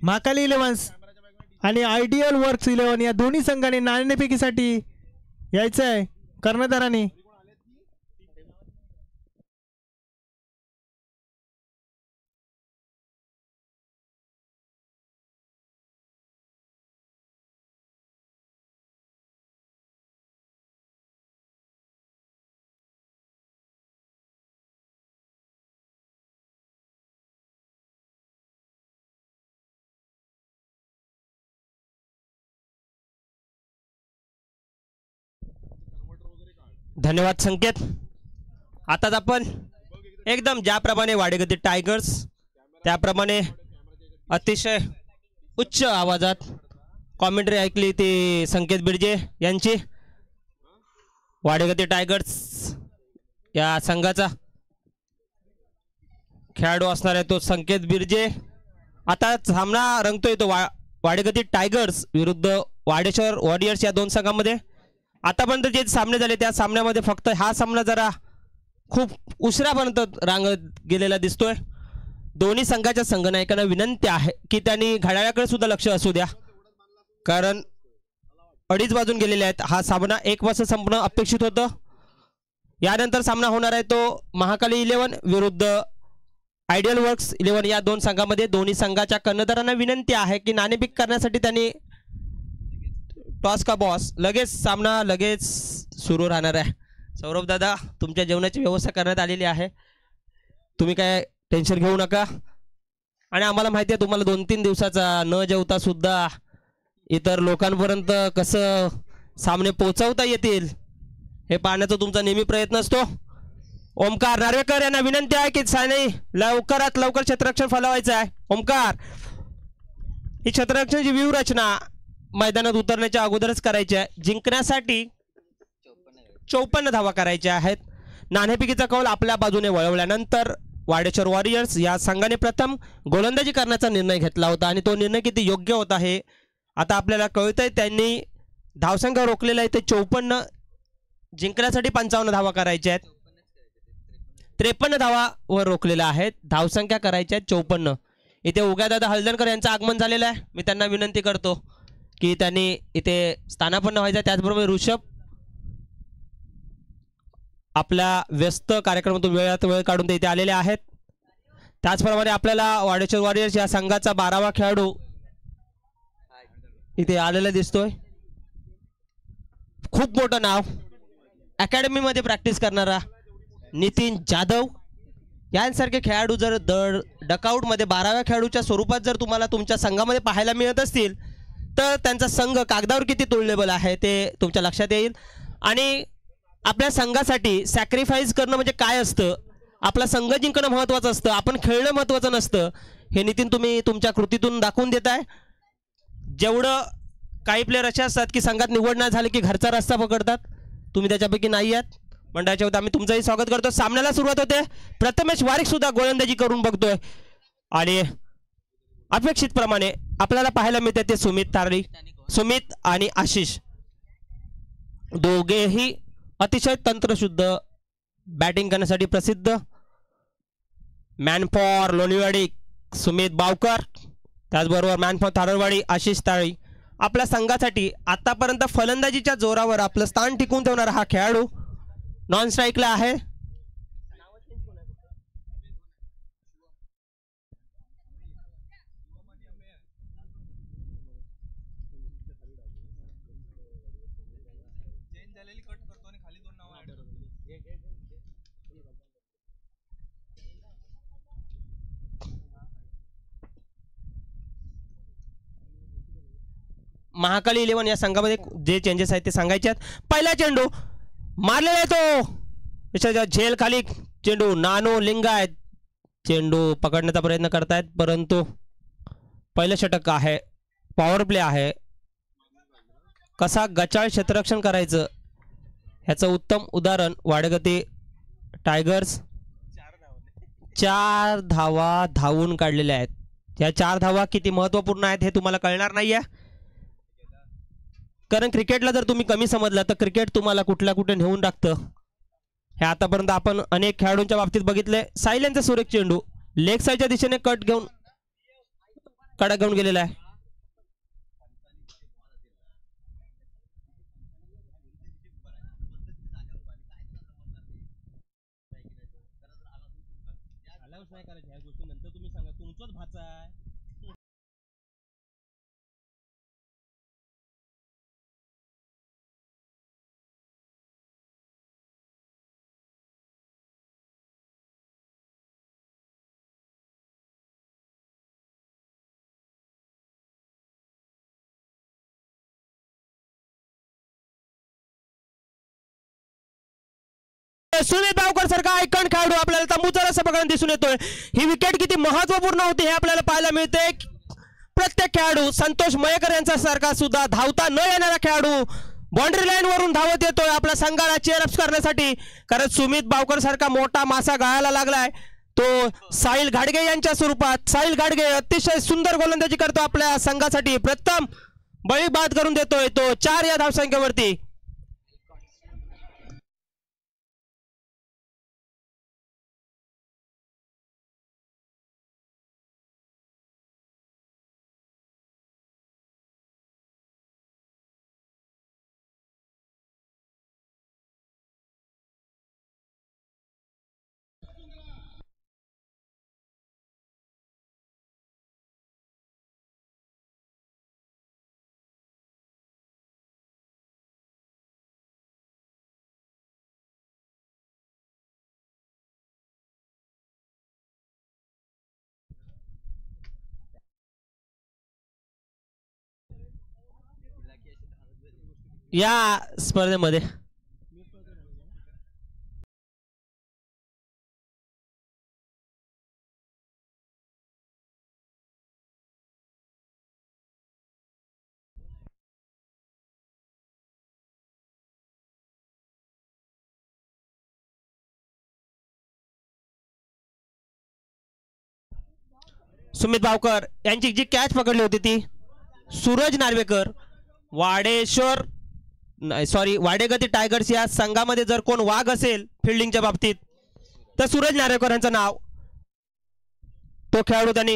महाकाली 11 आणि आयडियल वर्क्स 11 या दोन्ही संघाने नाणेफेकीसाठी यायचं आहे कर्णधाराने. धन्यवाद संकेत. आताच आपण एकदम ज्याप्रमाणे वाडेगती टायगर्स त्याप्रमाणे अतिशय उच्च आवाजात कॉमेंट्री ऐकली ती संकेत बिर्जे यांची. वाडेगती टायगर्स या संघाचा खेळाडू असणार आहे तो संकेत बिर्जे. आता सामना रंगतोय तो वाडेगती टायगर्स विरुद्ध वाडेश्वर वॉरियर्स या दोन संघांमध्ये. आतापर्यंत जे सामने झाले त्या सामन्यामध्ये फक्त हा सामना जरा खूप उशिरापर्यंत रांगत गेलेला दिसतोय. दोन्ही संघाच्या संघनायकांना विनंती आहे की त्यांनी घड्याळाकडे सुद्धा लक्ष असू द्या, कारण 2:30 वाजून गेलेले आहेत. हा सामना 1 वाजता संपणं अपेक्षित होतं. यानंतर सामना होणार आहे तो महाकाली 11 विरुद्ध आयडियल वर्क्स 11 या दोन संघांमध्ये. दोन्ही संघाच्या कर्णधारांना विनंती आहे की नाणेफेक करण्यासाठी त्यांनी टॉस का बॉस लगेच सामना लगेच सुरू राहणार आहे. सौरभ दादा तुमच्या जेवणाची व्यवस्था करण्यात आलेली आहे, तुम्ही काय टेन्शन घेऊ नका. आणि आम्हाला माहिती आहे तुम्हाला 2-3 दिवसाचा न जेवता सुद्धा इतर लोकांपर्यंत कसं सामने पोहोचवता येतील हे पाहण्याचा तुमचा नेहमी प्रयत्न असतो. ओमकार नार्वेकर यांना विनंती आहे की साने लवकरात लवकर क्षेत्ररक्षण फलवायचं आहे. ओमकार, ही क्षेत्ररक्षणाची व्यूहरचना मैदानात उतरण्याच्या अगोदरच करायची आहे. जिंकण्यासाठी 54 धावा करायच्या आहेत. नाणेफेकीचा कौल आपल्या बाजूने वळवल्यानंतर वाडेश्वर वॉरियर्स या संघाने प्रथम गोलंदाजी करण्याचा निर्णय घेतला होता आणि तो निर्णय किती योग्य होता हे आता आपल्याला कळतंय. त्यांनी धावसंख्या रोखलेला आहे ते 54, जिंकण्यासाठी 55 धावा करायच्या आहेत. 53 धावावर रोखलेल्या आहेत. धावसंख्या करायच्या आहेत 54. इथे उग्यादादा हळदणकर यांचं आगमन झालेलं आहे. मी त्यांना विनंती करतो की त्यांनी इथे स्थानापन्न व्हायचं. त्याचबरोबर ऋषभ आपल्या व्यस्त कार्यक्रमातून वेळात वेळ काढून ते इथे आलेले आहेत. त्याचप्रमाणे आपल्याला वाडेश्वर वॉरियर्स या संघाचा 12वा खेळाडू इथे आलेला दिसतोय. खूप मोठं नाव, अकॅडमीमध्ये प्रॅक्टिस करणारा नितीन जाधव यांसारखे खेळाडू जर डकआउटमध्ये 12व्या खेळाडूच्या स्वरूपात जर तुम्हाला तुमच्या संघामध्ये पाहायला मिळत असतील तर त्यांचा संघ कागदावर किती तुलनेबल आहे ते तुमच्या लक्षात येईल. आणि आपल्या संघासाठी सॅक्रिफाईस करणं म्हणजे काय असतं, आपला संघ जिंकणं महत्त्वाचं असतं, आपण खेळणं महत्त्वाचं नसतं, हे नितीन तुम्ही तुमच्या कृतीतून दाखवून देताय. जेवढं काही प्लेयर असे असतात की संघात निवड नाही झाली की घरचा रस्ता पकडतात, तुम्ही त्याच्यापैकी नाही आहात. मंडळाच्या वतीने आम्ही तुमचंही स्वागत करतो. सामन्याला सुरुवात होते. प्रथमेश वारिक सुद्धा गोलंदाजी करून बघतोय आणि अपेक्षितप्रमाणे आपल्याला पाहायला मिळते ते सुमित आणि आशिष दोघेही अतिशय तंत्रशुद्ध बॅटिंग करण्यासाठी प्रसिद्ध. मॅन फॉर लोणीवाडी सुमित बावकर, त्याचबरोबर मॅन फॉर थारळवाडी आशिष ताळी. आपल्या संघासाठी आतापर्यंत फलंदाजीच्या जोरावर आपलं स्थान टिकवून ठेवणारा हा खेळाडू नॉन स्ट्राईकला आहे. महाकाली 11 या संघामध्ये जे चेंजेस आहेत ते सांगायचे आहेत. पहिला चेंडू मारलेला आहे तो त्याच्या झेल खाली. चेंडू नानो लिंगायत चेंडू पकडण्याचा प्रयत्न करतायत, परंतु पहिलं षटक आहे, पॉवर प्ले आहे. कसा गचाळ क्षेत्ररक्षण करायचं ह्याचं उत्तम उदाहरण वाडेगती टायगर्स. 4 धावा धावून काढलेल्या आहेत. या 4 धावा किती महत्त्वपूर्ण आहेत हे तुम्हाला कळणार नाहीये, कारण क्रिकेटला जर तुम्ही कमी समजला तर क्रिकेट तुम्हाला कुठल्या कुठे नेऊन टाकतं. हे आतापर्यंत आपण अनेक खेळाडूंच्या बाबतीत बघितले. सायलेंचा सुरेख चेंडू लेग साईडच्या दिशेने कडा घेऊन गेलेला आहे. सुमित बावकर सारखा आयकॉन खेळाडू आपल्याला तंबूचा रस्ता पकडून दिसून येतोय. ही विकेट किती महत्वपूर्ण होती हे आपल्याला पाहायला मिळते. प्रत्येक खेळाडू संतोष मयेकर यांचा सारखा सुद्धा धावता न येणारा खेळाडू बाउंड्री लाईन वरून धावत येतोय आपल्या संघाला चेअरअप करण्यासाठी, कारण सुमित बावकर सारखा मोठा मासा गळायला लागलाय तो साहिल घाडगे यांच्या स्वरूपात. साहिल घाडगे अतिशय सुंदर गोलंदाजी करतो आपल्या संघासाठी. प्रथम बळी बाद करून देतोय तो 4 या धावसंख्येवरती. या स्पर्धेमध्ये सुमित भावकर यांची जी कॅच पकडली होती ती सूरज नार्वेकर वाडेगती टायगर्स या संघामध्ये जर कोण वाघ असेल फिल्डिंगच्या बाबतीत तर सूरज नार्वेकर यांचं नाव. तो खेळाडू त्यांनी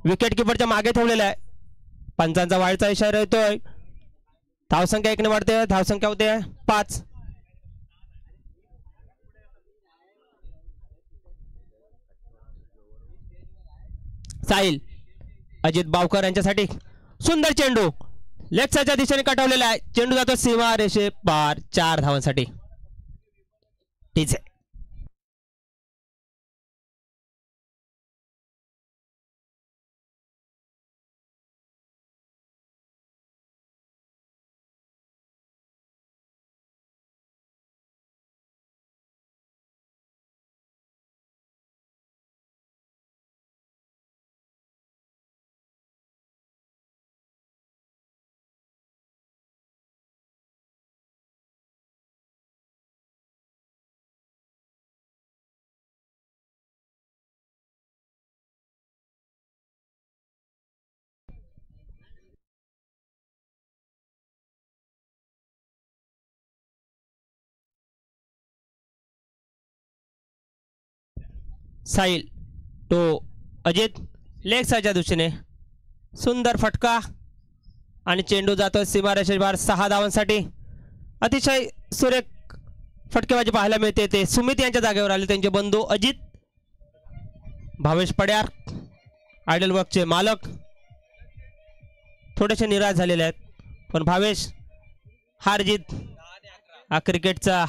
विकेट किपरच्या मागे ठेवलेला आहे. पंचांचा वाढचा इशारा येतोय. धावसंख्या 1 ने वाढते. धावसंख्या होते 5. साहिल अजित बावकर यांच्यासाठी सुंदर चेंडू लेग साईडच्या दिशेने कटवलेला आहे. चेंडू जातो सीमा रेषे पार 4 धावांसाठी. ठीक आहे. साहिल तो अजित लेग साईडच्या दिशेने सुंदर फटका आणि चेंडू जातो सीमारेषेवर 6 धावांसाठी. अतिशय सुरेख फटकेबाजी पाहायला मिळते. ते सुमित यांच्या जागेवर आले. त्यांचे बंधू अजित भावेश पड्यार आयडल वर्कचे मालक थोडेसे निराश झालेले आहेत. पण भावेश हार जीत हा क्रिकेटचा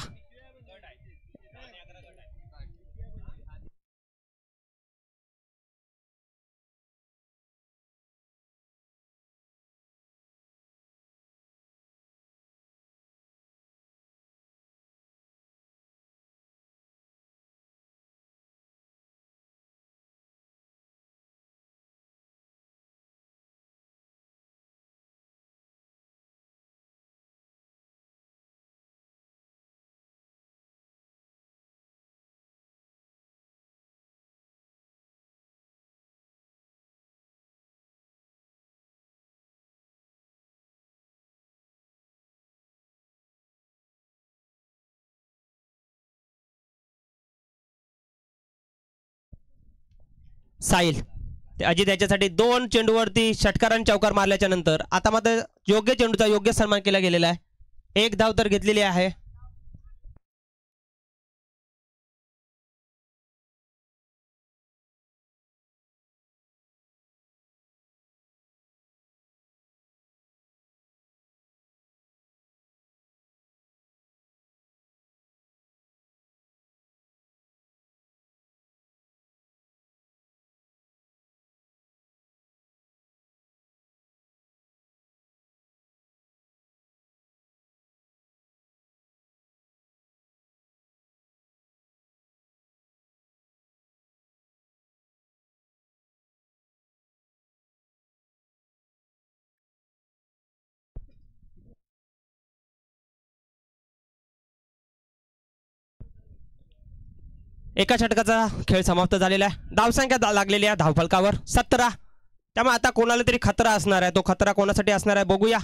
साहिल अजित याच्यासाठी 2 चेंडूवरती षटकार आणि चौकार मारल्याच्या नंतर आता मात्र योग्य चेंडूचा योग्य सन्मान केला गेलेला आहे. 1 धाव तर घेतलेली आहे. एका षटकाचा खेळ समाप्त झालेला आहे. धावसंख्या लागलेली आहे धावफलकावर 17. त्यामुळे आता कोणाला तरी खतरा असणार आहे. तो खतरा कोणासाठी असणार आहे बघूया.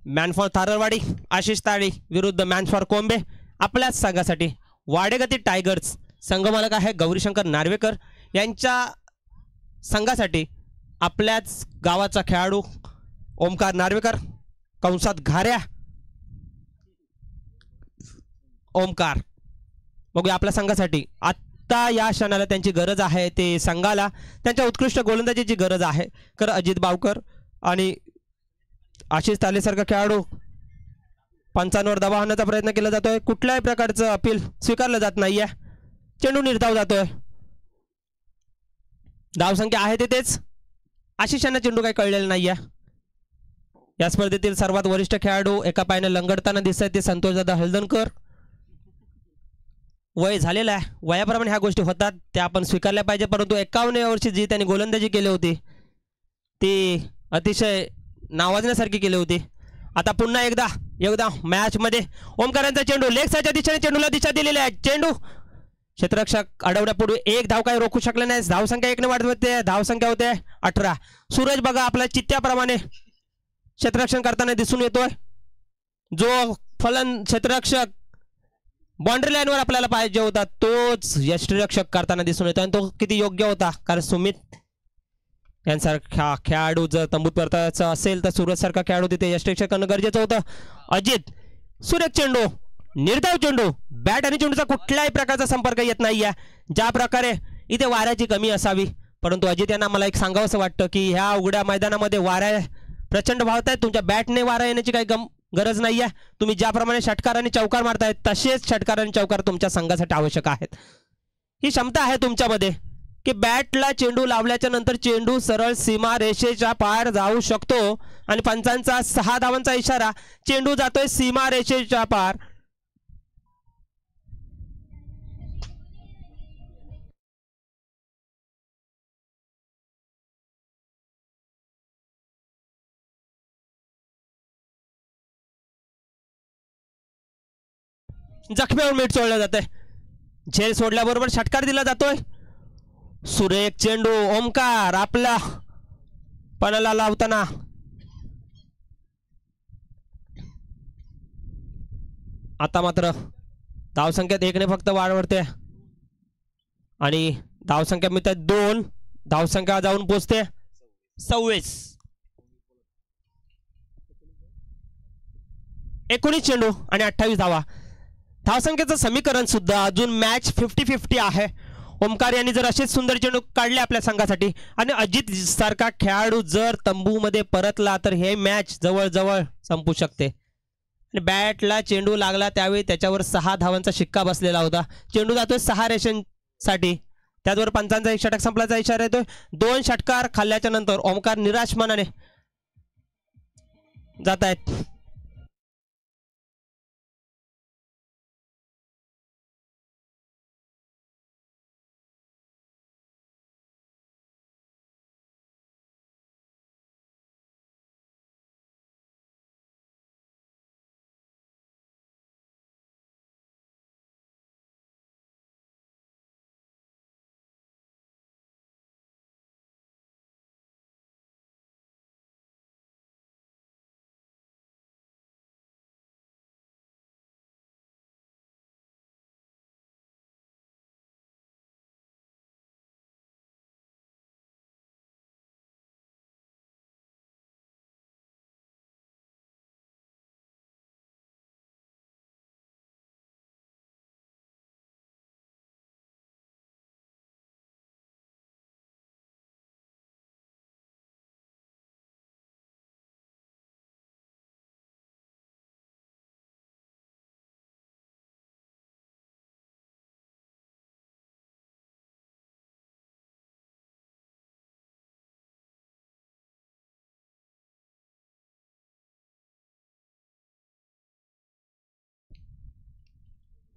मॅन फॉर थाररवाडी आशिष ताळी विरुद्ध मॅन फॉर कोंबे. आपल्याच संघासाठी वाडेगती टायगर्स संघमालक आहे गौरीशंकर नार्वेकर. यांच्या संघासाठी आपल्याच गावाचा खेळाडू ओमकार नार्वेकर कंसात घाऱ्या ओमकार. बघूया आपल्या संघासाठी आत्ता या क्षणाला त्यांची गरज आहे. ते संघाला त्यांच्या उत्कृष्ट गोलंदाजीची गरज आहे. तर अजित बावकर आणि आशिष तालेसारखा खेळाडू पंचांवर दबाव आणण्याचा प्रयत्न केला जातोय. कुठल्याही प्रकारचं अपील स्वीकारलं जात नाहीये. चेंडू निर्धाव जातोय. धावसंख्या आहे तेच. आशिषांना चेंडू काही कळलेला नाहीये. या स्पर्धेतील सर्वात वरिष्ठ खेळाडू एका पायाने लंगडताना दिसत ते संतोषदादा हळदणकर. वय झालेलं आहे. वयाप्रमाणे ह्या गोष्टी होतात त्या आपण स्वीकारल्या पाहिजे. परंतु 51 वर्षी जी त्यांनी गोलंदाजी केली होती ती अतिशय नावाजण्यासारखी केली होती. आता पुन्हा एकदा मॅच मध्ये ओमकारांचा चेंडू लेग साईडच्या दिशेने चेंडूला दिशा दिलेली आहे. चेंडू क्षेत्ररक्षक अडवण्यापूर्वी एक धाव काही रोखू शकले नाही. धावसंख्या 1 ने वाढत होते. धावसंख्या होते 18. सूरज बघा आपल्या चित्त्याप्रमाणे क्षेत्ररक्षण करताना दिसून येतोय. जो क्षेत्ररक्षक बाउंड्री लाईनवर आपल्याला पाहिजे होता तोच यष्टिरक्षक करताना दिसून येतो आणि तो किती योग्य होता. कारण सुमित यांसारखा खेळाडू जर तंबूत परतायचा असेल तर सूरज सारखा खेळाडू तिथे यष्टिरक्षक करणं गरजेचं होतं. अजित सुरेख चेंडू, निर्धाव चेंडू, बॅट आणि चेंडूचा कुठल्याही प्रकारचा संपर्क येत नाहीये. ज्या प्रकारे इथे वाऱ्याची कमी असावी, परंतु अजित यांना मला एक सांगावंसं वाटतं की ह्या उघड्या मैदानामध्ये वाऱ्या प्रचंड वाहत आहेत. तुमच्या बॅटने वारा येण्याची काही गरज नाहीये. तुम्ही ज्याप्रमाणे षटकार आणि चौकार मारतायत तसेच षटकार आणि चौकार तुमच्या संघासाठी आवश्यक आहेत. ही क्षमता आहे तुमच्यामध्ये की बॅटला चेंडू लावल्याच्या नंतर चेंडू सरळ सीमा रेषेच्या पार जाऊ शकतो आणि पंचांचा 6 धावांचा इशारा, चेंडू जातोय सीमा रेषेच्या पार. जखमेवर मीठ सोडलं जातंय. झेल सोडल्याबरोबर षटकार दिला जातोय. सुरेख चेंडू, ओमकार आपला पणाला लावताना आता मात्र धावसंख्येत 1 ने फक्त वाढ वाढते आणि धावसंख्या मिळते 2. धावसंख्या जाऊन पोचते 26. 19 चेंडू आणि 28 धावा. धावसंख्येचं समीकरण सुद्धा अजून मॅच 50-50 आहे. ओमकार यांनी जर असेच सुंदर चेंडू काढले आपल्या संघासाठी आणि अजित सारखा खेळाडू जर तंबूमध्ये परतला तर हे मॅच जवळजवळ संपू शकते. आणि बॅटला चेंडू लागला त्यावेळी त्याच्यावर 6 धावांचा शिक्का बसलेला होता. चेंडू जातोय 6 रेषांसाठी. त्याचबरोबर पंचांचा एक षटक संपल्याचा इशारा येतोय. 2 षटकार खाल्ल्याच्या नंतर ओमकार निराश मनाने जात आहेत.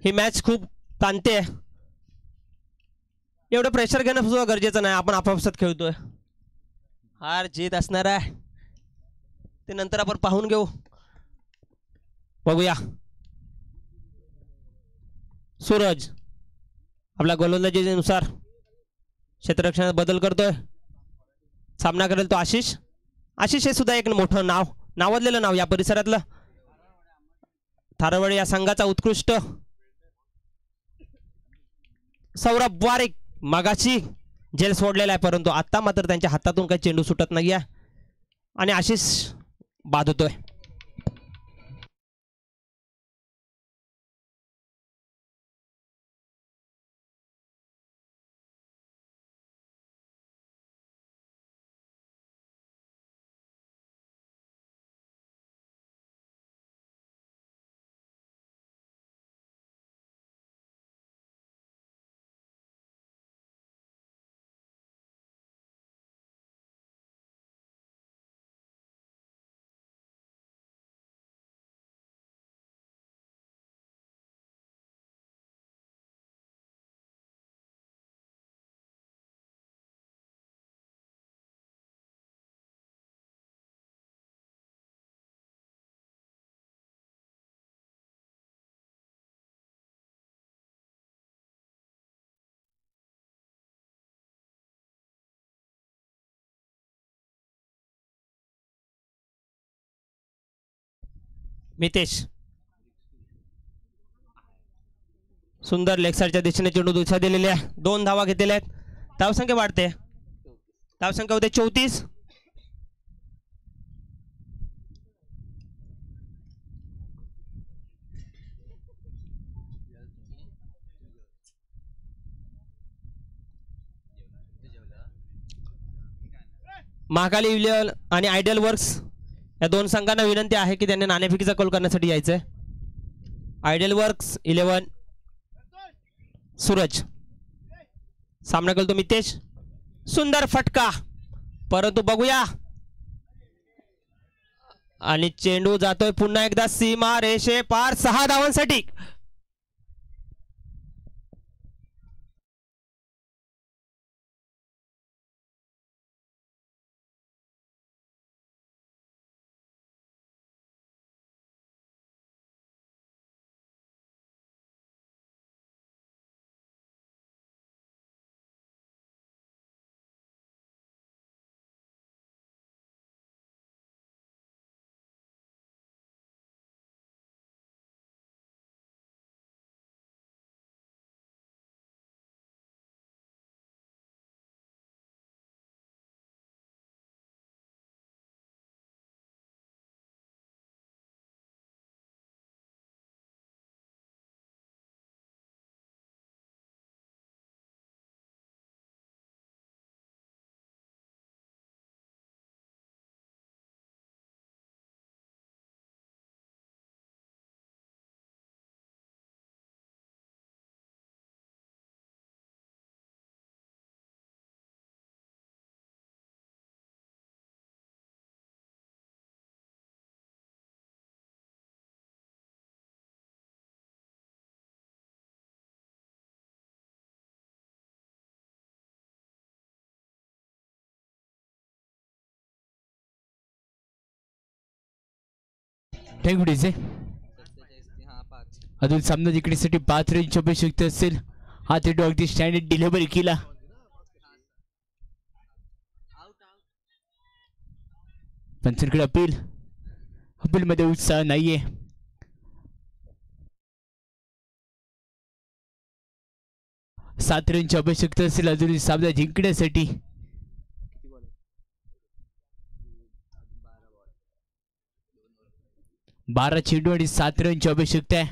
ही मॅच खूप ताणते. एवढं प्रेशर घेणं सुद्धा गरजेचं नाही. आपण आपापसात खेळतोय. हार जीत असणार आहे ते नंतर आपण पाहून घेऊ. बघूया. सूरज आपल्या गोलंदाजीनुसार क्षेत्ररक्षणात बदल करतोय. सामना करेल तो आशिष. आशिष हे सुद्धा एक मोठं नावाजलेलं नाव या परिसरातलं. थारवडे या संघाचा उत्कृष्ट सौरभ वारिक मगाशी झेल सोडलेला आहे, परंतु आता मात्र त्यांच्या हातातून काही चेंडू सुटत नाहीये आणि आशिष बाद होतोय. मितेश सुंदर लेग साईडच्या दिशेने चेंडू दिशा दिलेली आहे. 2 धावा घेतलेल्या आहेत. धावसंख्या वाढते. धावसंख्या होते 34. महाकाली इलेव्हन आणि आयडियल वर्क्स या 2 संघांना विनंती आहे की त्यांनी नाणेफेकीचा कॉल करण्यासाठी यायचंय. Ideal works 11 Suraj. सामना करतो मितेश. सुंदर फटका परंतु बघूया आणि चेंडू जातोय पुन्हा एकदा सीमा रेषे पार 6 धावांसाठी. ठेंगुडीचे अजून सामना जिंकण्यासाठी 5 रनची आवश्यकता असेल. हा चेंडू अगदी स्टँडर्ड डिलिव्हरी केला. पंचांकडे अपील मध्ये उत्साह नाहीये. सात रनची आवश्यकता असेल अजून सामना जिंकण्यासाठी. बारा चेंडू आणि 7 रनची आवश्यकता आहे.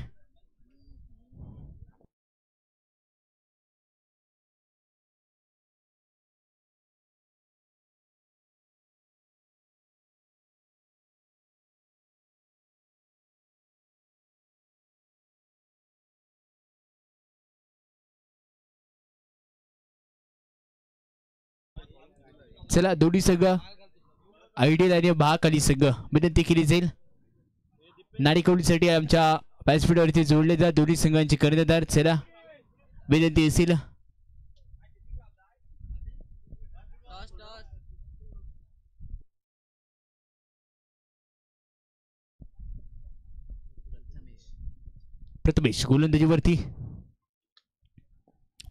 चला दोन्ही संघ आयडियल आणि महाकाली संघ विनंती केली जाईल. नाणेकौलीसाठी आमच्या व्यासपीठावरती जोडले जा दोन्ही संघांचे कर्णधार. चला विनंती असेल प्रथमेश गोलंदाजीवरती.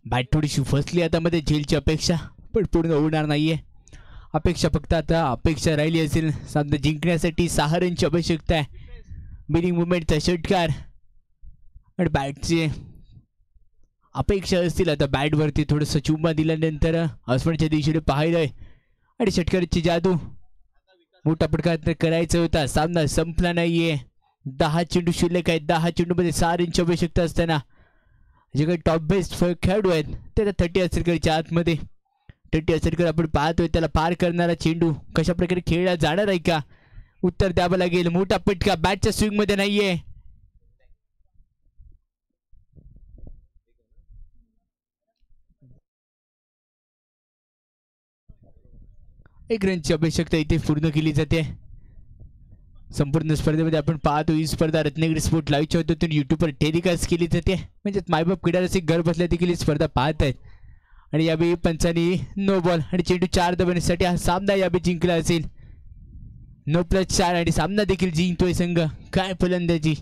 बॅट थोडीशी फसली आता मध्ये झेलची अपेक्षा पण पूर्ण होणार नाहीये. अपेक्षा फक्त आता अपेक्षा राहिली असेल सामना जिंकण्यासाठी. 6 रनची आवश्यकता आहे. बिलिंग मुवमेंटचा षटकार आणि बॅटचे अपेक्षा असतील आता बॅटवरती थोडंसं चुंबा दिल्यानंतर हसवण्याच्या दिशेने पाहिलंय आणि षटकाराची जादू. मोठा पटका करायचा होता. सामना संपला नाहीये. 10 चेंडू शिल्लक आहेत. 10 चेंडूमध्ये 6 रनची आवश्यकता असताना जे काही टॉप बेस्ट खेळाडू आहेत त्याला 30 असरकरच्या आतमध्ये 30 असरकर आपण पाहतोय. त्याला पार करणारा चेंडू कशा प्रकारे खेळला जाणार आहे का उत्तर द्यावं लागेल. मोठा पटका बॅटच्या स्विंग मध्ये नाहीये. एक रनची आवश्यकता इथे पूर्ण केली जाते. संपूर्ण स्पर्धेमध्ये आपण पाहतो ही स्पर्धा रत्नागिरी स्पोर्ट लाईव्हच्या माध्यमातून युट्यूबवर टेलिकास्ट केली जाते. म्हणजे मायबाप क्रीडारसिक घर बसल्या देखील ही स्पर्धा पाहत आहेत. आणि यावेळी पंचांनी नो बॉल आणि चेंडू 4 धावांसाठी हा सामना यावेळी जिंकला असेल. 9+4 आणि सामना देखील जिंकतोय संघ. काय फलंदाजी